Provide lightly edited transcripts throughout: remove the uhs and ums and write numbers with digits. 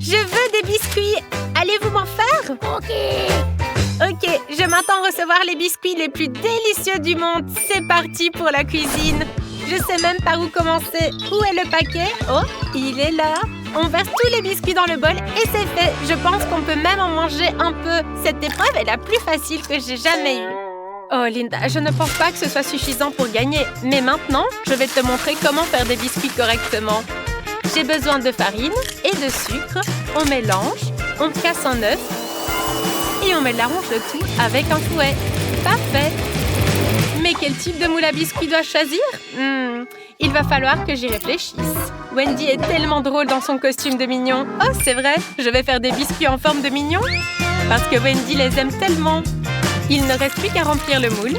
Je veux des biscuits. Allez-vous m'en faire? Ok, je m'attends à recevoir les biscuits les plus délicieux du monde. C'est parti pour la cuisine. Je sais même par où commencer. Où est le paquet? Oh, il est là. On verse tous les biscuits dans le bol et c'est fait. Je pense qu'on peut même en manger un peu. Cette épreuve est la plus facile que j'ai jamais eue. Oh, Linda, je ne pense pas que ce soit suffisant pour gagner. Mais maintenant, je vais te montrer comment faire des biscuits correctement. J'ai besoin de farine et de sucre. On mélange, on casse un œuf et on mélange le tout avec un fouet. Parfait! Mais quel type de moule à biscuits dois-je choisir? Il va falloir que j'y réfléchisse. Wendy est tellement drôle dans son costume de mignon. Oh, c'est vrai, je vais faire des biscuits en forme de mignon. Parce que Wendy les aime tellement. Il ne reste plus qu'à remplir le moule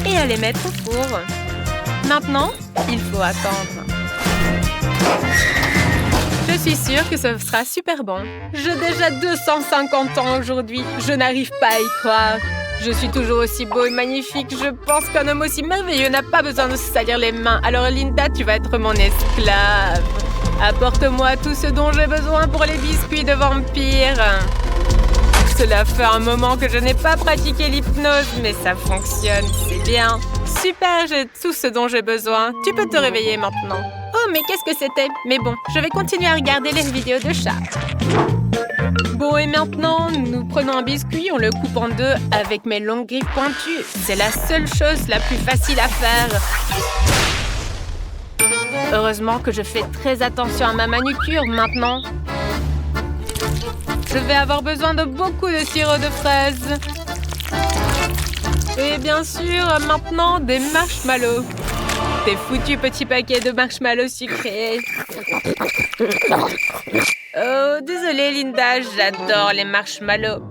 et à les mettre au four. Maintenant, il faut attendre. Je suis sûre que ce sera super bon. J'ai déjà 250 ans aujourd'hui. Je n'arrive pas à y croire. Je suis toujours aussi beau et magnifique. Je pense qu'un homme aussi merveilleux n'a pas besoin de se salir les mains. Alors Linda, tu vas être mon esclave. Apporte-moi tout ce dont j'ai besoin pour les biscuits de vampire. Cela fait un moment que je n'ai pas pratiqué l'hypnose, mais ça fonctionne, c'est bien. Super, j'ai tout ce dont j'ai besoin. Tu peux te réveiller maintenant. Oh, mais qu'est-ce que c'était? Mais bon, je vais continuer à regarder les vidéos de chats. Bon, et maintenant, nous prenons un biscuit, on le coupe en deux avec mes longues griffes pointues. C'est la seule chose la plus facile à faire. Heureusement que je fais très attention à ma manucure maintenant. Je vais avoir besoin de beaucoup de sirop de fraise. Et bien sûr, maintenant, des marshmallows. Des foutus petits paquets de marshmallows sucrés. Oh, désolée Linda, j'adore les marshmallows.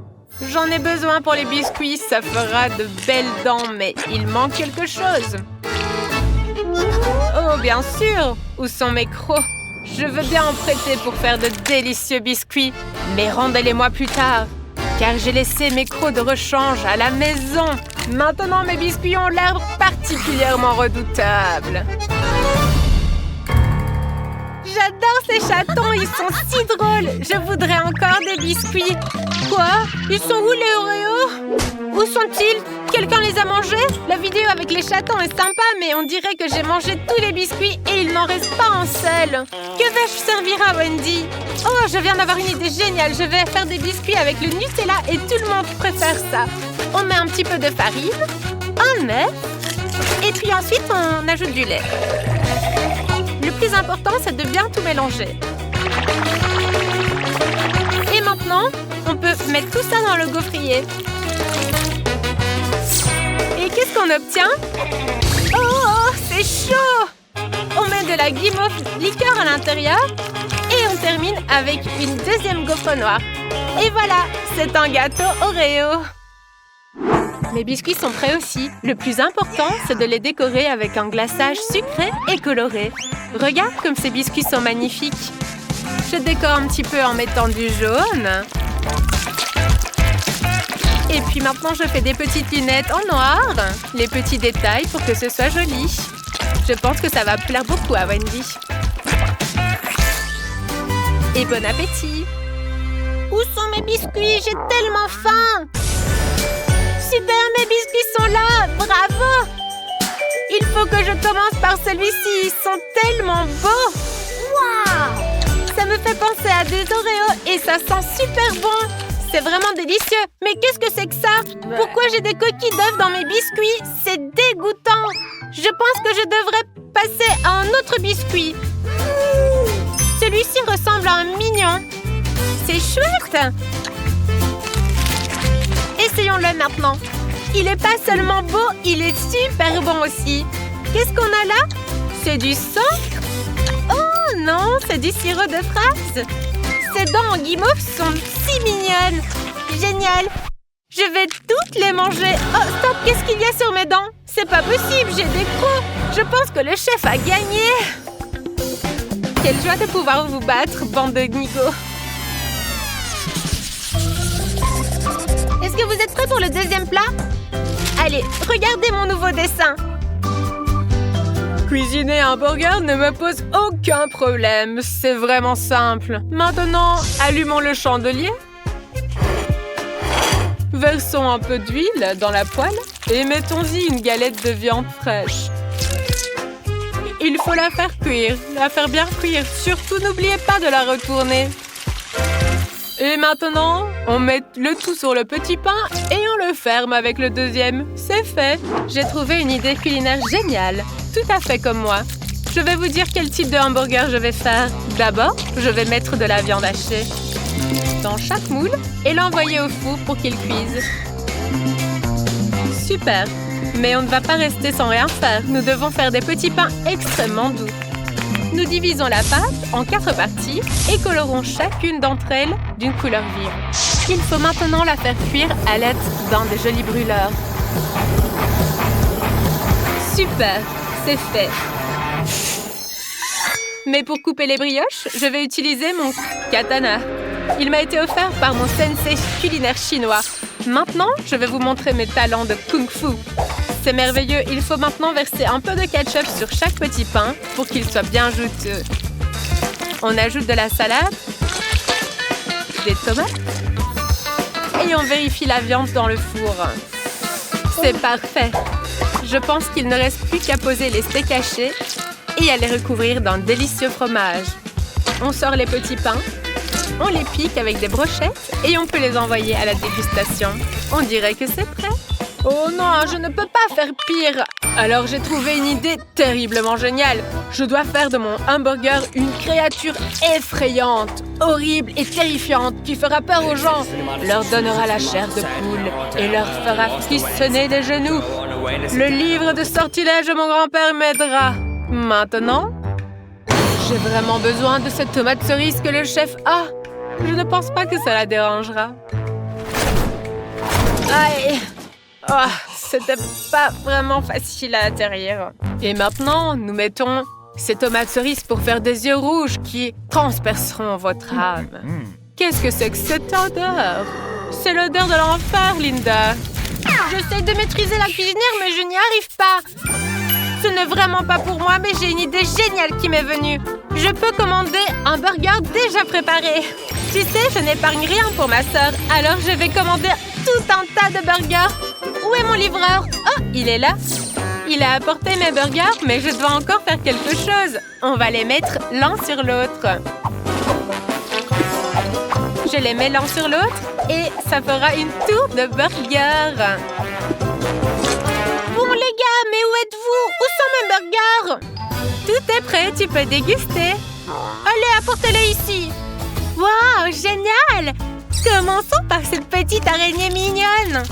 J'en ai besoin pour les biscuits, ça fera de belles dents, mais il manque quelque chose. Oh, bien sûr! Où sont mes crocs? Je veux bien en prêter pour faire de délicieux biscuits, mais rendez-les-moi plus tard, car j'ai laissé mes crocs de rechange à la maison. Maintenant, mes biscuits ont l'air particulièrement redoutables. J'adore ces chatons, ils sont si drôles. Je voudrais encore des biscuits. Quoi? Ils sont où les Oreos? Où sont-ils? Quelqu'un les a mangés? La vidéo avec les chatons est sympa, mais on dirait que j'ai mangé tous les biscuits et il n'en reste pas un seul. Que vais-je servir à Wendy? Oh, je viens d'avoir une idée géniale. Je vais faire des biscuits avec le Nutella et tout le monde préfère ça. On met un petit peu de farine, un œuf, et puis ensuite on ajoute du lait. Le plus important, c'est de bien tout mélanger. Et maintenant, on peut mettre tout ça dans le gaufrier. Et qu'est-ce qu'on obtient? Oh, c'est chaud! On met de la guimauve liqueur à l'intérieur et on termine avec une deuxième gaufre noire. Et voilà, c'est un gâteau Oreo. Mes biscuits sont prêts aussi. Le plus important, c'est de les décorer avec un glaçage sucré et coloré. Regarde comme ces biscuits sont magnifiques. Je décore un petit peu en mettant du jaune. Et puis maintenant, je fais des petites lunettes en noir. Les petits détails pour que ce soit joli. Je pense que ça va plaire beaucoup à Wendy. Et bon appétit! Où sont mes biscuits? J'ai tellement faim! Super, mes biscuits sont là! Bravo! Il faut que je commence par celui-ci. Ils sont tellement beaux! Waouh! Ça me fait penser à des Oreos et ça sent super bon! C'est vraiment délicieux! Mais qu'est-ce que c'est que ça? Pourquoi j'ai des coquilles d'œufs dans mes biscuits? C'est dégoûtant! Je pense que je devrais passer à un autre biscuit. Celui-ci ressemble à un mignon. C'est chouette! Essayons-le maintenant. Il n'est pas seulement beau, il est super bon aussi. Qu'est-ce qu'on a là? C'est du sang? Oh non, c'est du sirop de fraise. Ces dents en guimauve sont si mignonnes. Génial! Je vais toutes les manger. Oh, stop! Qu'est-ce qu'il y a sur mes dents? C'est pas possible, j'ai des crocs. Je pense que le chef a gagné. Quelle joie de pouvoir vous battre, bande de nigauds. Est-ce que vous êtes prêts pour le deuxième plat? Allez, regardez mon nouveau dessin. Cuisiner un burger ne me pose aucun problème. C'est vraiment simple. Maintenant, allumons le chandelier. Versons un peu d'huile dans la poêle et mettons-y une galette de viande fraîche. Il faut la faire cuire, la faire bien cuire. Surtout, n'oubliez pas de la retourner. Et maintenant, on met le tout sur le petit pain et on le ferme avec le deuxième. C'est fait. J'ai trouvé une idée culinaire géniale. Tout à fait comme moi. Je vais vous dire quel type de hamburger je vais faire. D'abord, je vais mettre de la viande hachée dans chaque moule et l'envoyer au four pour qu'il cuise. Super. Mais on ne va pas rester sans rien faire. Nous devons faire des petits pains extrêmement doux. Nous divisons la pâte en 4 parties et colorons chacune d'entre elles d'une couleur vive. Il faut maintenant la faire cuire à l'aide d'un des jolis brûleurs. Super, c'est fait. Mais pour couper les brioches, je vais utiliser mon katana. Il m'a été offert par mon sensei culinaire chinois. Maintenant, je vais vous montrer mes talents de kung-fu. C'est merveilleux. Il faut maintenant verser un peu de ketchup sur chaque petit pain pour qu'il soit bien juteux. On ajoute de la salade, des tomates et on vérifie la viande dans le four. C'est parfait. Je pense qu'il ne reste plus qu'à poser les steaks hachés et à les recouvrir d'un délicieux fromage. On sort les petits pains, on les pique avec des brochettes et on peut les envoyer à la dégustation. On dirait que c'est prêt. Oh non, je ne peux pas faire pire. Alors j'ai trouvé une idée terriblement géniale. Je dois faire de mon hamburger une créature effrayante, horrible et terrifiante qui fera peur aux gens, leur donnera la chair de poule et leur fera frissonner les genoux. Le livre de sortilèges de mon grand-père m'aidera. Maintenant, j'ai vraiment besoin de cette tomate cerise que le chef a. Je ne pense pas que ça la dérangera. Aïe! Oh, c'était pas vraiment facile à atterrir. Et maintenant, nous mettons ces tomates cerises pour faire des yeux rouges qui transperceront votre âme. Qu'est-ce que c'est que cette odeur? C'est l'odeur de l'enfer, Linda. J'essaie de maîtriser la cuisinière, mais je n'y arrive pas. Ce n'est vraiment pas pour moi, mais j'ai une idée géniale qui m'est venue. Je peux commander un burger déjà préparé. Tu sais, je n'épargne rien pour ma sœur, alors je vais commander tout un tas de burgers. Où est mon livreur? Oh, il est là. Il a apporté mes burgers, mais je dois encore faire quelque chose. On va les mettre l'un sur l'autre. Je les mets l'un sur l'autre et ça fera une tour de burgers. Bon, les gars, mais où êtes-vous? Où sont mes burgers? Tout est prêt, tu peux déguster. Allez, apportez-les ici. Waouh, génial! Commençons par cette petite araignée mignonne.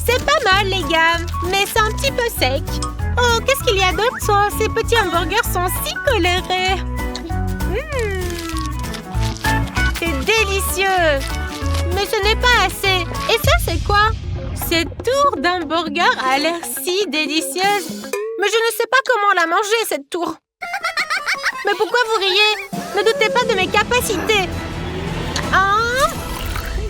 C'est pas mal, les gars, mais c'est un petit peu sec. Oh, qu'est-ce qu'il y a d'autre? Ces petits hamburgers sont si colorés. C'est délicieux. Mais ce n'est pas assez. Et ça, c'est quoi? Cette tour d'hamburger a l'air si délicieuse. Mais je ne sais pas comment la manger, cette tour. Mais pourquoi vous riez? Ne doutez pas de mes capacités.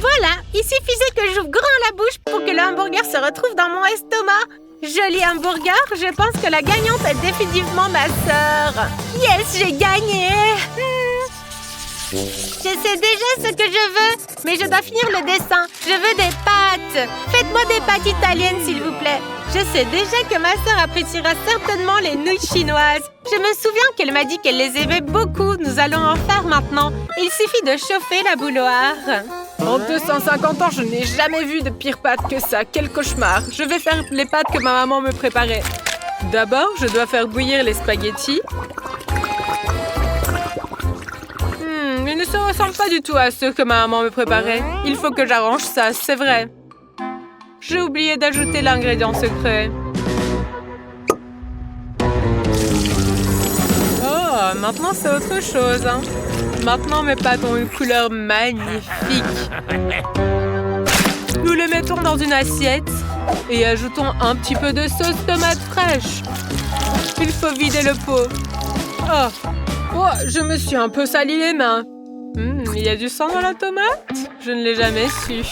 Voilà, il suffisait que j'ouvre grand la bouche pour que le hamburger se retrouve dans mon estomac. Joli hamburger, je pense que la gagnante est définitivement ma sœur. Yes, j'ai gagné. Je sais déjà ce que je veux, mais je dois finir le dessin. Je veux des pâtes. Faites-moi des pâtes italiennes, s'il vous plaît. Je sais déjà que ma sœur appréciera certainement les nouilles chinoises. Je me souviens qu'elle m'a dit qu'elle les aimait beaucoup. Nous allons en faire maintenant. Il suffit de chauffer la bouilloire. En 250 ans, je n'ai jamais vu de pire pâtes que ça. Quel cauchemar. Je vais faire les pâtes que ma maman me préparait. D'abord, je dois faire bouillir les spaghettis. Ils ne se ressemblent pas du tout à ceux que ma maman me préparait. Il faut que j'arrange ça, c'est vrai. J'ai oublié d'ajouter l'ingrédient secret. Oh, maintenant c'est autre chose. Maintenant mes pâtes ont une couleur magnifique. Nous les mettons dans une assiette et ajoutons un petit peu de sauce tomate fraîche. Il faut vider le pot. Oh, je me suis un peu sali les mains. Il y a du sang dans la tomate? Je ne l'ai jamais su.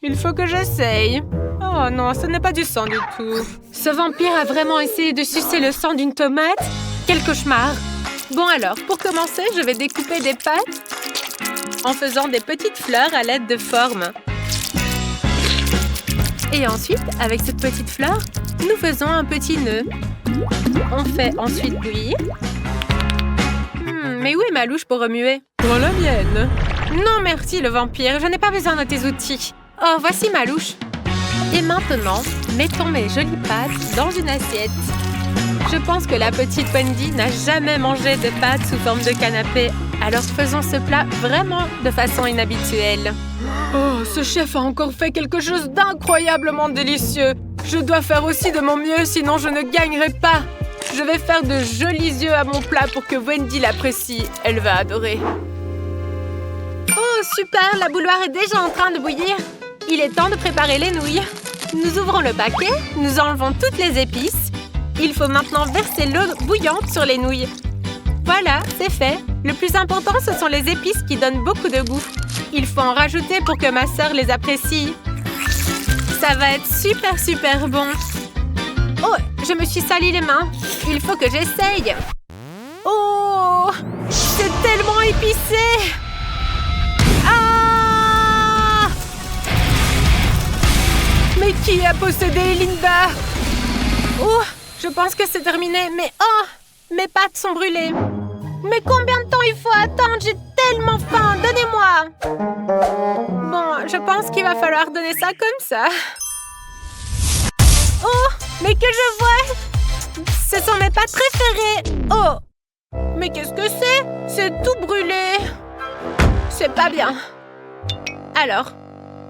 Il faut que j'essaye. Oh, Oh non, ce n'est pas du sang du tout. Ce vampire a vraiment essayé de sucer le sang d'une tomate? Quel cauchemar! Bon alors, pour commencer, je vais découper des pâtes en faisant des petites fleurs à l'aide de formes. Et ensuite, avec cette petite fleur, nous faisons un petit nœud. On fait ensuite bouillir. Mais où est ma louche pour remuer? Prends la mienne. Non merci le vampire, je n'ai pas besoin de tes outils. Oh, voici ma louche. Et maintenant, mettons mes jolies pâtes dans une assiette. Je pense que la petite Wendy n'a jamais mangé de pâtes sous forme de canapé. Alors faisons ce plat vraiment de façon inhabituelle. Oh, ce chef a encore fait quelque chose d'incroyablement délicieux. Je dois faire aussi de mon mieux, sinon je ne gagnerai pas. Je vais faire de jolis yeux à mon plat pour que Wendy l'apprécie. Elle va adorer. Oh, super! La bouilloire est déjà en train de bouillir. Il est temps de préparer les nouilles. Nous ouvrons le paquet, nous enlevons toutes les épices. Il faut maintenant verser l'eau bouillante sur les nouilles. Voilà, c'est fait. Le plus important, ce sont les épices qui donnent beaucoup de goût. Il faut en rajouter pour que ma sœur les apprécie. Ça va être super, super bon. Oh, je me suis sali les mains. Il faut que j'essaye. Oh, c'est tellement épicé. Ah! Mais qui a possédé Linda? Oh, je pense que c'est terminé. Mais oh, mes pâtes sont brûlées. Mais combien de temps il faut attendre? J'ai tellement faim. Donnez-moi. Bon, je pense qu'il va falloir donner ça comme ça. Oh, mais que je vois! Ce sont mes pâtes préférées. Oh, mais qu'est-ce que c'est? C'est tout brûlé. C'est pas bien. Alors,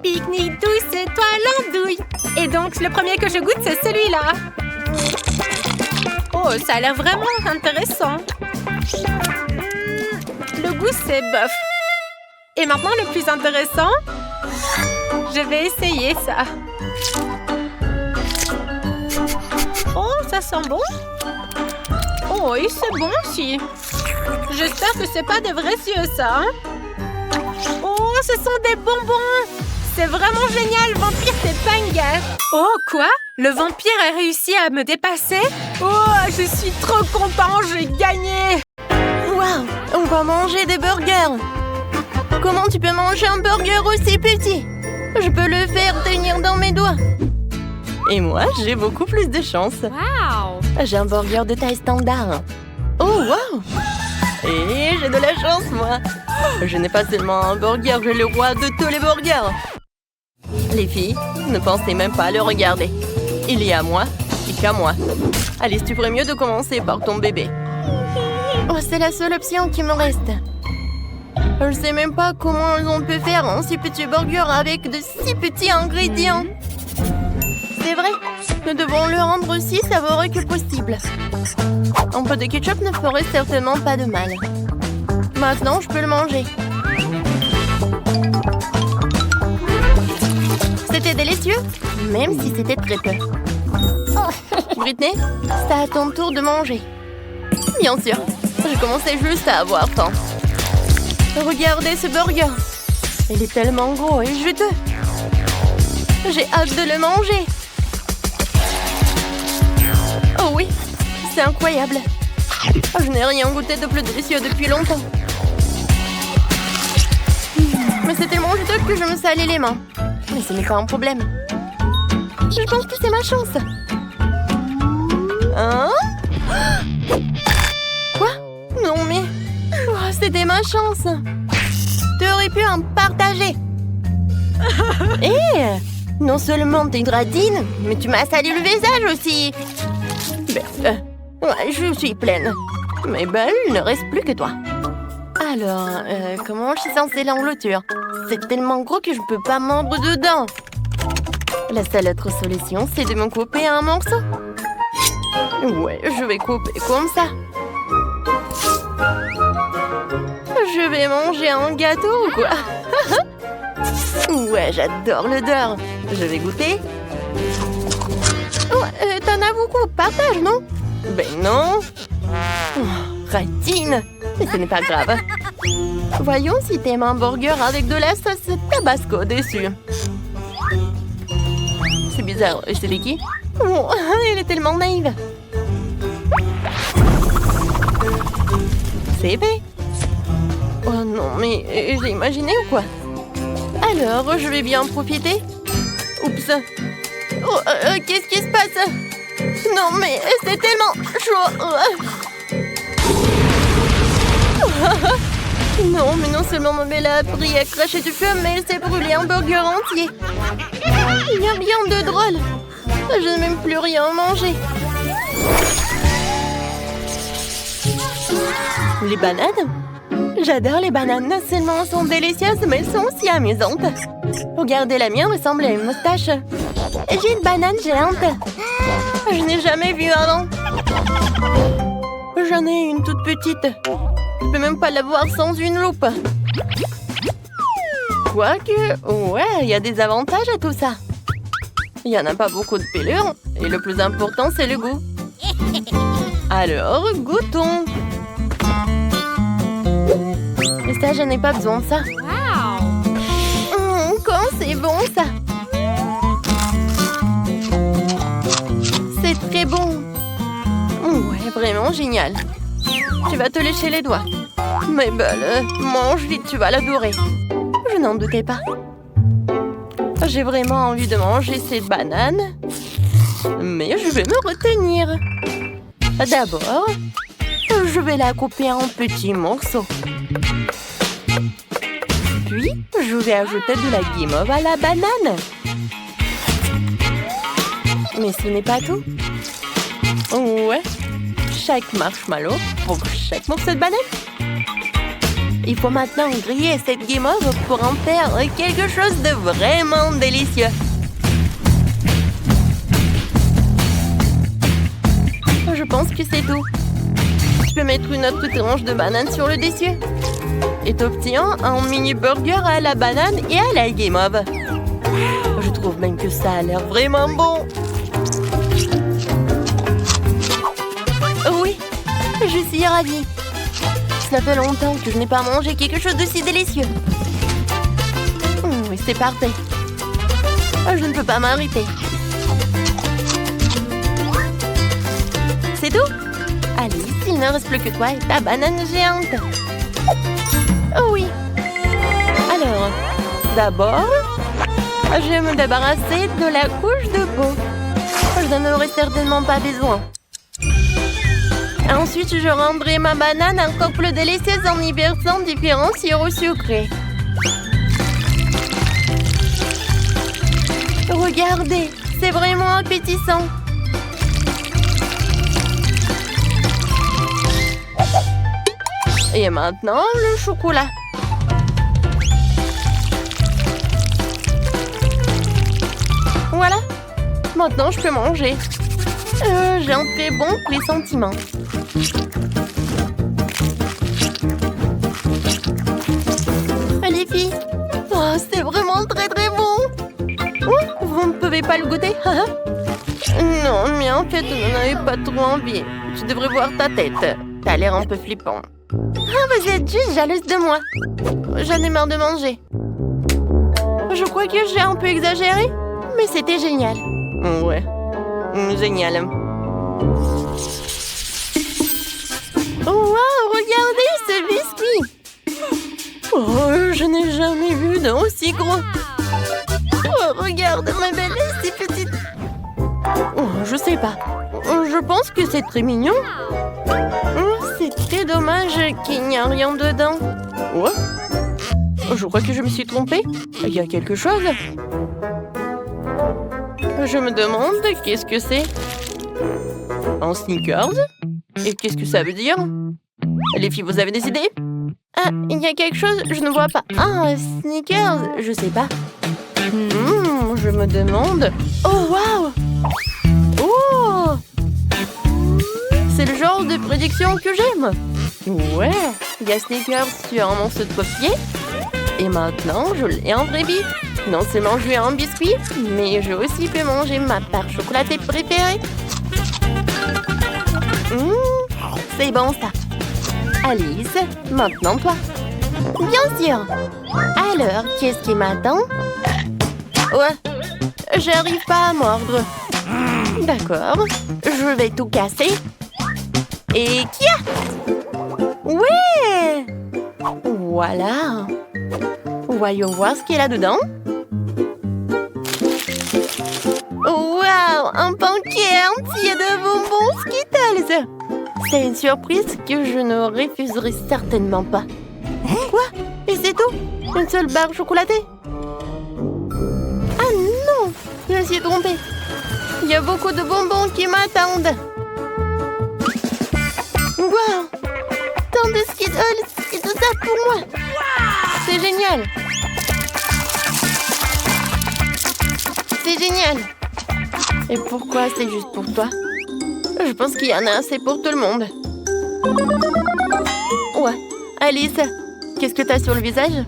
pique-nique douce, étoile andouille. Et donc, le premier que je goûte, c'est celui-là. Oh, ça a l'air vraiment intéressant. Le goût, c'est bof. Et maintenant, le plus intéressant, je vais essayer ça. Oh, ça sent bon. Oh, et c'est bon aussi. J'espère que c'est pas des vrais yeux, ça. Hein? Oh, ce sont des bonbons. C'est vraiment génial, vampire, t'es pas une gaffe. Oh, quoi? Le vampire a réussi à me dépasser? Oh, je suis trop content, j'ai gagné. Waouh, on va manger des burgers. Comment tu peux manger un burger aussi petit? Je peux le faire tenir dans mes doigts. Et moi, j'ai beaucoup plus de chance. Wow! J'ai un burger de taille standard. Oh, wow! Et j'ai de la chance, moi. Je n'ai pas seulement un burger, j'ai le roi de tous les burgers. Les filles, ne pensez même pas à le regarder. Il y a moi et qu'à moi. Alice, tu ferais mieux de commencer par ton bébé. Oh, c'est la seule option qui me reste. Je sais même pas comment on peut faire un si petit burger avec de si petits ingrédients. C'est vrai, nous devons le rendre aussi savoureux que possible. Un peu de ketchup ne ferait certainement pas de mal. Maintenant, je peux le manger. C'était délicieux, même si c'était très peu. Britney, c'est à ton tour de manger. Bien sûr, je commençais juste à avoir faim. Regardez ce burger. Il est tellement gros et juteux. J'ai hâte de le manger. Oh oui, c'est incroyable. Je n'ai rien goûté de plus délicieux depuis longtemps. Mais c'est tellement juteux que je me salis les mains. Mais ce n'est pas un problème. Je pense que c'est ma chance. Hein? Quoi? Non mais... Oh, c'était ma chance. Tu aurais pu en partager. Non seulement t'es gradine, mais tu m'as sali le visage aussi. Bref, ouais, je suis pleine. Mais ben, il ne reste plus que toi. Alors, comment je suis censée l'engloutir? C'est tellement gros que je peux pas mordre dedans. La seule autre solution, c'est de me couper un morceau. Ouais, je vais couper comme ça. Je vais manger un gâteau ou quoi? Ouais, j'adore l'odeur. Je vais goûter. Oh, t'en as beaucoup. Partage, non? Ben non. Oh, ratine. Mais ce n'est pas grave. Voyons si t'aimes un burger avec de la sauce tabasco dessus. C'est bizarre. bizarre. Et c'était qui? Oh, elle est tellement naïve. C'est fait. Oh non, mais j'ai imaginé ou quoi? Alors, je vais bien en profiter. Oups. Oh, qu'est-ce qui se passe? Non, mais c'est tellement chaud. Non, mais non seulement ma belle a appris à cracher du feu, mais elle s'est brûlée un burger entier. Il y a rien de drôle. Je n'ai même plus rien à manger. Les bananes? J'adore les bananes. Non seulement elles sont délicieuses, mais elles sont aussi amusantes. Regardez, la mienne ressemble à une moustache. J'ai une banane géante. Je n'ai jamais vu avant. J'en ai une toute petite. Je peux même pas la voir sans une loupe. Quoique, ouais, il y a des avantages à tout ça. Il n'y en a pas beaucoup de pelure. Et le plus important, c'est le goût. Alors, goûtons. Et ça, je n'ai pas besoin de ça. Quand c'est bon, ça. C'est très bon. Ouais, vraiment génial. Tu vas te lécher les doigts. Mais belle, mange vite, tu vas l'adorer. Je n'en doutais pas. J'ai vraiment envie de manger ces bananes. Mais je vais me retenir. D'abord, je vais la couper en petits morceaux. Puis, je vais ajouter de la guimauve à la banane. Mais ce n'est pas tout. Ouais. Chaque marshmallow pour chaque morceau de banane. Il faut maintenant griller cette guimauve pour en faire quelque chose de vraiment délicieux. Je pense que c'est tout. Je peux mettre une autre tranche de banane sur le dessus. Et t'obtiens un mini burger à la banane et à la guimauve. Je trouve même que ça a l'air vraiment bon. Oui, je suis ravie. Ça fait longtemps que je n'ai pas mangé quelque chose de si délicieux. Oui, c'est parfait. Je ne peux pas m'arrêter. C'est tout? Allez, il ne reste plus que toi et ta banane géante. Oh oui. Alors, d'abord, je vais me débarrasser de la couche de peau. Je n'en aurai certainement pas besoin. Ensuite, je rendrai ma banane encore plus délicieuse en y versant différents sirops sucrés. Regardez, c'est vraiment appétissant. Et maintenant, le chocolat. Voilà. Maintenant, je peux manger. J'ai un très bon pressentiment. Les filles, oh, c'est vraiment très très bon. Oh, vous ne pouvez pas le goûter? Non, mais en fait, on n'en avait pas trop envie. Tu devrais voir ta tête. T'as l'air un peu flippant. Ah, vous êtes juste jalouse de moi. J'en ai marre de manger. Je crois que j'ai un peu exagéré, mais c'était génial. Ouais, génial. Wow, regardez ce biscuit. Oh, je n'ai jamais vu d'aussi gros. Oh, regarde, ma belle, c'est petite. Oh, je sais pas. Je pense que c'est très mignon. C'est très dommage qu'il n'y a rien dedans. Ouais. Je crois que je me suis trompée. Il y a quelque chose. Je me demande qu'est-ce que c'est. Un Snickers? Et qu'est-ce que ça veut dire? Les filles, vous avez des idées? Ah, il y a quelque chose, je ne vois pas. Ah, Snickers, je sais pas. Je me demande... Oh, waouh! Oh! C'est le genre de prédiction que j'aime. Ouais, il y a Snickers sur un morceau de papier. Et maintenant, je l'ai en vraie vie. Non seulement je vais un biscuit, mais je aussi peux manger ma part chocolatée préférée. C'est bon ça. Alice, maintenant toi. Bien sûr. Alors, qu'est-ce qui m'attend? Ouais, J'arrive pas à mordre. D'accord. Je vais tout casser. Et kia! Ouais! Voilà. Voyons voir ce qu'il y a là-dedans. Waouh! Un paquet entier de bonbons Skittles! C'est une surprise que je ne refuserai certainement pas. Quoi? Et c'est tout? Une seule barre chocolatée? Ah non! Je me suis trompée. Il y a beaucoup de bonbons qui m'attendent. Wow! Tant de Skittles et tout ça pour moi. C'est génial. C'est génial. Et pourquoi c'est juste pour toi? Je pense qu'il y en a assez pour tout le monde. Ouais. Alice, qu'est-ce que t'as sur le visage?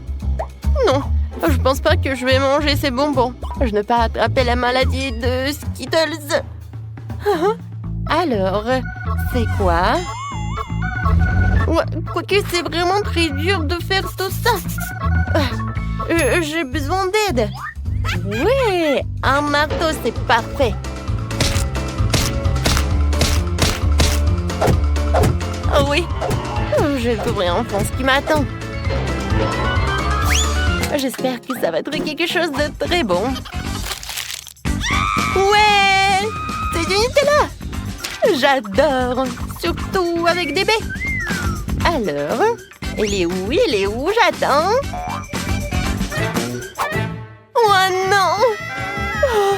Non, je pense pas que je vais manger ces bonbons. Je n'ai pas attrapé la maladie de Skittles. Alors, c'est quoi? Ouais, quoique c'est vraiment très dur de faire tout ça. J'ai besoin d'aide. Oui, un marteau, c'est parfait. Oh oui, je devrais enfin ce qui m'attend. J'espère que ça va être quelque chose de très bon. Ouais, c'est du Nutella. J'adore, surtout avec des baies. Alors, il est où, j'attends. Oh non! Oh,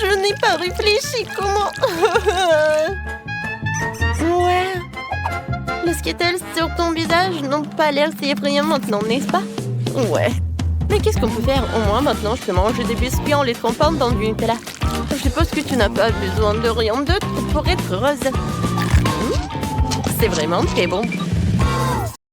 je n'ai pas réfléchi comment... Ouais. Les Skittles sur ton visage n'ont pas l'air si effrayants maintenant, n'est-ce pas? Ouais. Mais qu'est-ce qu'on peut faire? Au moins, maintenant, je peux manger des biscuits en les trempant dans du Nutella. Je suppose que tu n'as pas besoin de rien d'autre pour être heureuse. C'est vraiment très bon.